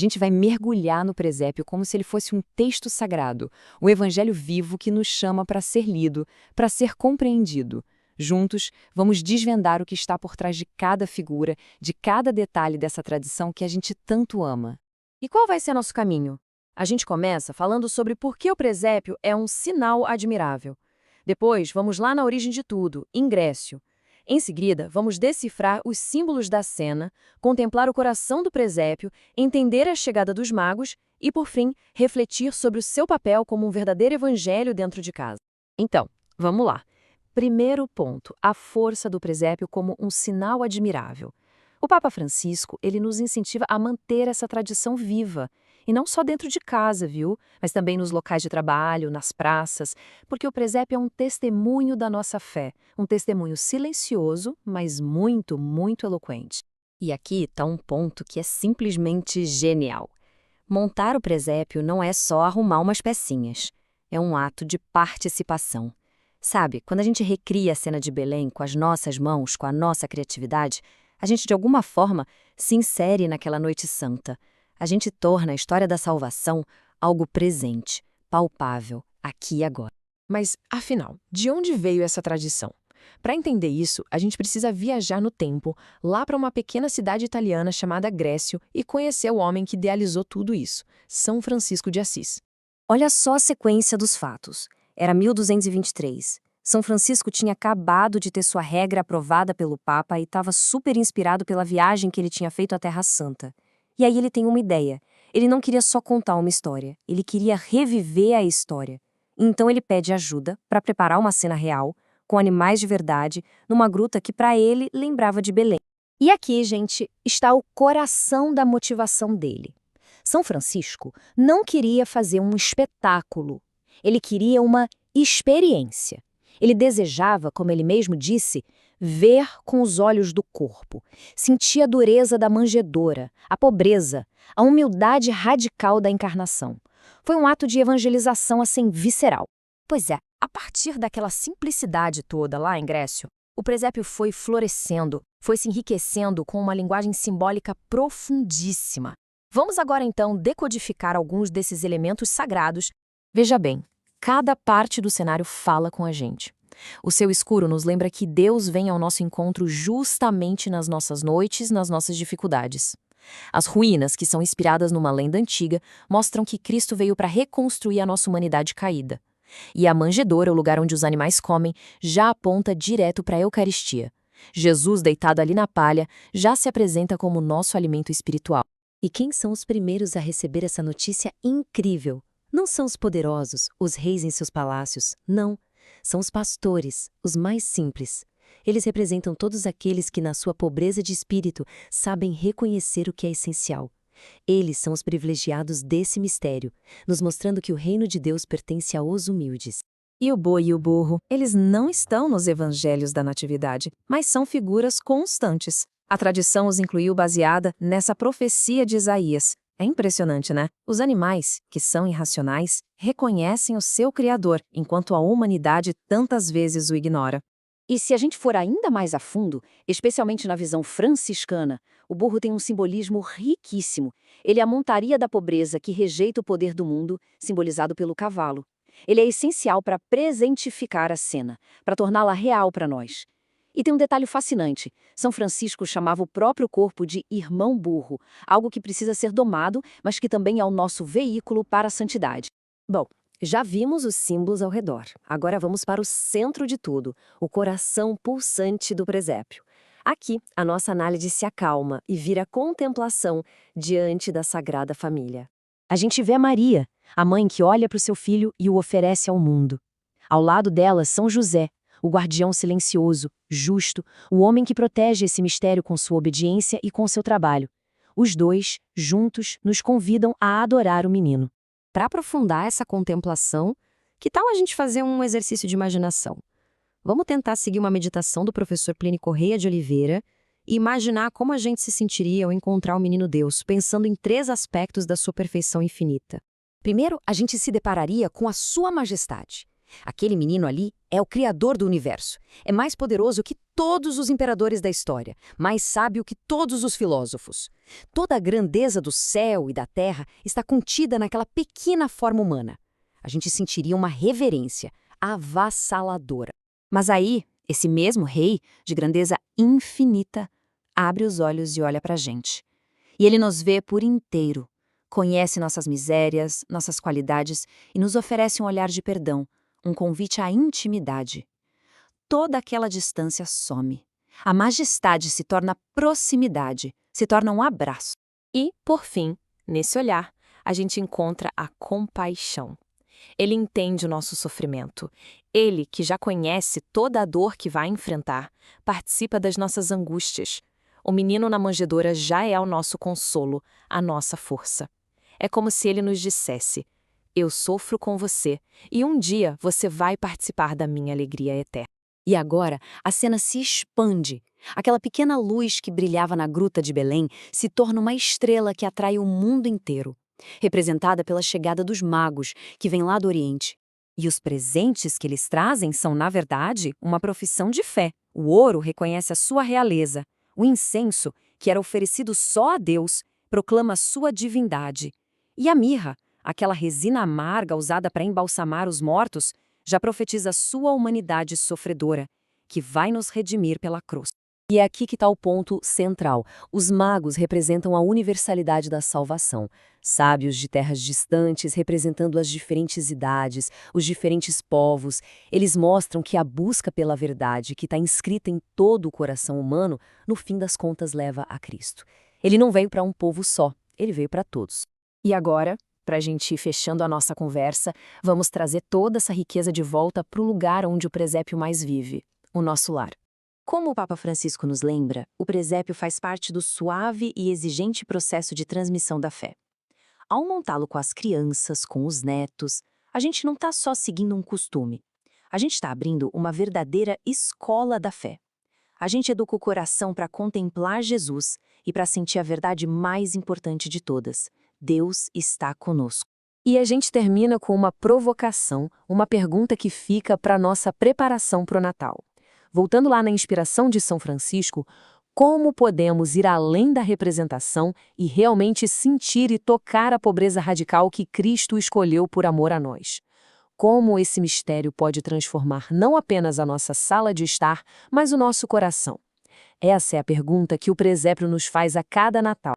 A gente vai mergulhar no presépio como se ele fosse um texto sagrado, um evangelho vivo que nos chama para ser lido, para ser compreendido. Juntos, vamos desvendar o que está por trás de cada figura, de cada detalhe dessa tradição que a gente tanto ama. E qual vai ser nosso caminho? A gente começa falando sobre por que o presépio é um sinal admirável. Depois, vamos lá na origem de tudo, em Grécio. Em seguida, vamos decifrar os símbolos da cena, contemplar o coração do presépio, entender a chegada dos magos e, por fim, refletir sobre o seu papel como um verdadeiro evangelho dentro de casa. Então, vamos lá. Primeiro ponto, a força do presépio como um sinal admirável. O Papa Francisco, ele nos incentiva a manter essa tradição viva, e não só dentro de casa, viu? Mas também nos locais de trabalho, nas praças, porque o presépio é um testemunho da nossa fé, um testemunho silencioso, mas muito, muito eloquente. E aqui está um ponto que é simplesmente genial. Montar o presépio não é só arrumar umas pecinhas, é um ato de participação. Sabe, quando a gente recria a cena de Belém com as nossas mãos, com a nossa criatividade, a gente de alguma forma se insere naquela noite santa. A gente torna a história da salvação algo presente, palpável, aqui e agora. Mas, afinal, de onde veio essa tradição? Para entender isso, a gente precisa viajar no tempo, lá para uma pequena cidade italiana chamada Grécio e conhecer o homem que idealizou tudo isso, São Francisco de Assis. Olha só a sequência dos fatos. Era 1223. São Francisco tinha acabado de ter sua regra aprovada pelo Papa e estava super inspirado pela viagem que ele tinha feito à Terra Santa. E aí ele tem uma ideia. Ele não queria só contar uma história, ele queria reviver a história. Então ele pede ajuda para preparar uma cena real, com animais de verdade, numa gruta que para ele lembrava de Belém. E aqui, gente, está o coração da motivação dele. São Francisco não queria fazer um espetáculo, ele queria uma experiência. Ele desejava, como ele mesmo disse, ver com os olhos do corpo, sentir a dureza da manjedoura, a pobreza, a humildade radical da encarnação. Foi um ato de evangelização assim visceral. Pois é, a partir daquela simplicidade toda lá em Grécio, o presépio foi florescendo, foi se enriquecendo com uma linguagem simbólica profundíssima. Vamos agora então decodificar alguns desses elementos sagrados. Veja bem, cada parte do cenário fala com a gente. O céu escuro nos lembra que Deus vem ao nosso encontro justamente nas nossas noites, nas nossas dificuldades. As ruínas, que são inspiradas numa lenda antiga, mostram que Cristo veio para reconstruir a nossa humanidade caída. E a manjedoura, o lugar onde os animais comem, já aponta direto para a Eucaristia. Jesus, deitado ali na palha, já se apresenta como nosso alimento espiritual. E quem são os primeiros a receber essa notícia incrível? Não são os poderosos, os reis em seus palácios, não. São os pastores, os mais simples. Eles representam todos aqueles que, na sua pobreza de espírito, sabem reconhecer o que é essencial. Eles são os privilegiados desse mistério, nos mostrando que o reino de Deus pertence aos humildes. E o boi e o burro, eles não estão nos evangelhos da Natividade, mas são figuras constantes. A tradição os incluiu baseada nessa profecia de Isaías. É impressionante, né? Os animais, que são irracionais, reconhecem o seu Criador, enquanto a humanidade tantas vezes o ignora. E se a gente for ainda mais a fundo, especialmente na visão franciscana, o burro tem um simbolismo riquíssimo. Ele é a montaria da pobreza que rejeita o poder do mundo, simbolizado pelo cavalo. Ele é essencial para presentificar a cena, para torná-la real para nós. E tem um detalhe fascinante. São Francisco chamava o próprio corpo de irmão burro, algo que precisa ser domado, mas que também é o nosso veículo para a santidade. Bom, já vimos os símbolos ao redor. Agora vamos para o centro de tudo, o coração pulsante do presépio. Aqui, a nossa análise se acalma e vira contemplação diante da Sagrada Família. A gente vê Maria, a mãe que olha para o seu filho e o oferece ao mundo. Ao lado dela, São José, o guardião silencioso, justo, o homem que protege esse mistério com sua obediência e com seu trabalho. Os dois, juntos, nos convidam a adorar o menino. Para aprofundar essa contemplação, que tal a gente fazer um exercício de imaginação? Vamos tentar seguir uma meditação do professor Plínio Correia de Oliveira e imaginar como a gente se sentiria ao encontrar o menino Deus, pensando em 3 aspectos da sua perfeição infinita. Primeiro, a gente se depararia com a sua majestade. Aquele menino ali é o criador do universo. É mais poderoso que todos os imperadores da história, mais sábio que todos os filósofos. Toda a grandeza do céu e da terra está contida naquela pequena forma humana. A gente sentiria uma reverência avassaladora. Mas aí, esse mesmo rei, de grandeza infinita, abre os olhos e olha para a gente. E ele nos vê por inteiro, conhece nossas misérias, nossas qualidades e nos oferece um olhar de perdão, um convite à intimidade. Toda aquela distância some. A majestade se torna proximidade, se torna um abraço. E, por fim, nesse olhar, a gente encontra a compaixão. Ele entende o nosso sofrimento. Ele, que já conhece toda a dor que vai enfrentar, participa das nossas angústias. O menino na manjedoura já é o nosso consolo, a nossa força. É como se ele nos dissesse: eu sofro com você, e um dia você vai participar da minha alegria eterna. E agora, a cena se expande. Aquela pequena luz que brilhava na gruta de Belém se torna uma estrela que atrai o mundo inteiro, representada pela chegada dos magos, que vêm lá do Oriente. E os presentes que eles trazem são, na verdade, uma profissão de fé. O ouro reconhece a sua realeza. O incenso, que era oferecido só a Deus, proclama sua divindade. E a mirra, aquela resina amarga usada para embalsamar os mortos, já profetiza sua humanidade sofredora, que vai nos redimir pela cruz. E é aqui que está o ponto central. Os magos representam a universalidade da salvação. Sábios de terras distantes, representando as diferentes idades, os diferentes povos. Eles mostram que a busca pela verdade, que está inscrita em todo o coração humano, no fim das contas leva a Cristo. Ele não veio para um povo só, ele veio para todos. E agora, para a gente ir fechando a nossa conversa, vamos trazer toda essa riqueza de volta para o lugar onde o presépio mais vive, o nosso lar. Como o Papa Francisco nos lembra, o presépio faz parte do suave e exigente processo de transmissão da fé. Ao montá-lo com as crianças, com os netos, a gente não está só seguindo um costume. A gente está abrindo uma verdadeira escola da fé. A gente educa o coração para contemplar Jesus e para sentir a verdade mais importante de todas: Deus está conosco. E a gente termina com uma provocação, uma pergunta que fica para nossa preparação para o Natal. Voltando lá na inspiração de São Francisco, como podemos ir além da representação e realmente sentir e tocar a pobreza radical que Cristo escolheu por amor a nós? Como esse mistério pode transformar não apenas a nossa sala de estar, mas o nosso coração? Essa é a pergunta que o presépio nos faz a cada Natal.